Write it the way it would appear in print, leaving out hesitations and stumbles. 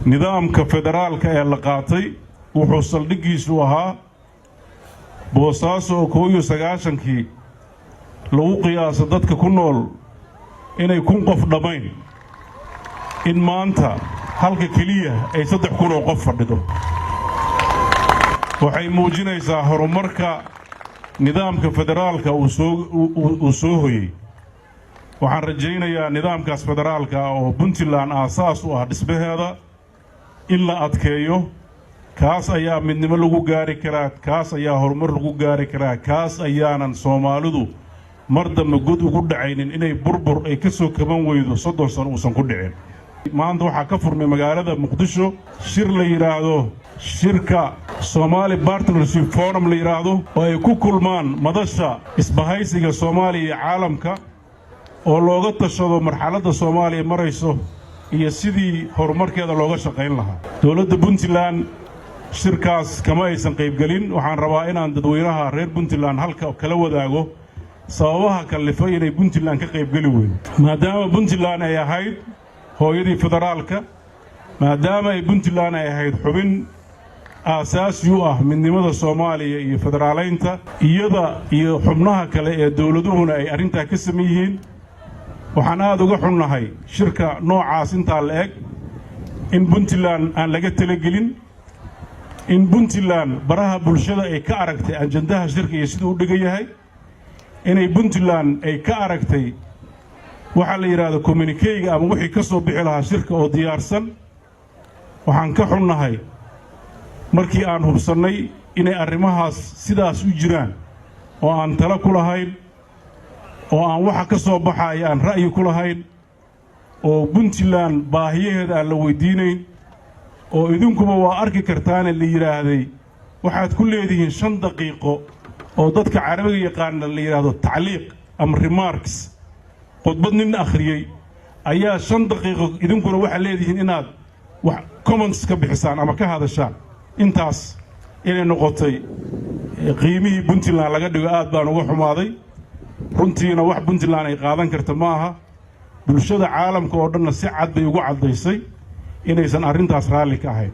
nidaamka federaalka ee la qaatay wuxuu saldhigiisu ahaa Boosaaso oo 1991kii lagu qiyaaso dadka ku nool inay 1000 qof dhamayn in maanta halka kaliya ay 3,000 oo qof fadhido waxay muujinaysaa horumarka nidaamka federaalka uu soo hoyay waxaan rajaynayaa nidaamkaas federaalka oo Puntland aasaas u ah dhismaheeda in la adkeeyo kaas ayaa midnimo lagu gaari karaa kaas ayaa horumar lagu gaari karaa kaas ayaanan Soomaalidu mardama gud ugu dhacaynin inay burbur ay ka soo kaban weydo 30 sano uusan ku dhicin maanta waxa ka furmay magaalada Muqdisho shir la yiraahdo shirka Somali Partnership Forum la yiraahdo oo ay ku kulmaan madasha isbahaysiga Soomaaliya iyo caalamka oo looga tashado marxaladda Soomaaliya marayso iyo sidii horumarkeeda looga shaqayn lahaa dawladda Puntland shirkaas kama aysan qayb galin waxaan rabaa inaan dadweynaha reer Puntland halka kala wadaago sababaha kalifay inay Puntland ka qayb gali weyn maadaama Puntland ay ahayd hooyadii federaalka maadaama ay Puntland ay ahayd xubin aasaasi u ah midnimada Soomaaliya iyo federaaleynta iyada iyo xubnaha kale ee dawladuhuna ay arinta ka sameeyeen waxaan aad uga xunnahay shirka noocaas inta la eg in Puntland aan laga talagelin in Puntland baraha bulshada ay ka aragtay ajandaha shirka iyo sidoo u dhigayahay inay Puntland ay ka aragtay waxa la yiraahdo communique ama wixii ka soo bixi lahaa shirka oo diyaarsan waxaan ka xunnahay markii aan hubsanay inay arrimahaas sidaas u jiraan oo aan tala ku lahayn oo aan waxa ka soo baxay aan ra'yi ku lahayn oo Puntland baahiyaheeda aan la weydiinayn oo idinkuba waa arki kartaan la yiraahday waxaad ku leedihiin 5 daqiiqo oo dadka Carabiga yaqaan la yiraahdo tacliiq ama remarks qodbad nin akhriyay ayaa 5 daqiiqo idinkuna waxa leedihiin inaad wax comments ka bixisaan ama ka hadashaan intaas inay noqotay qiimihii Puntland laga dhigo aad baan uga xumaaday runtiina wax Puntland ay qaadan karto maaha bulshada caalamka oo dhan si cad bay ugu cadaysay inaysan arintaas raali ka ahayn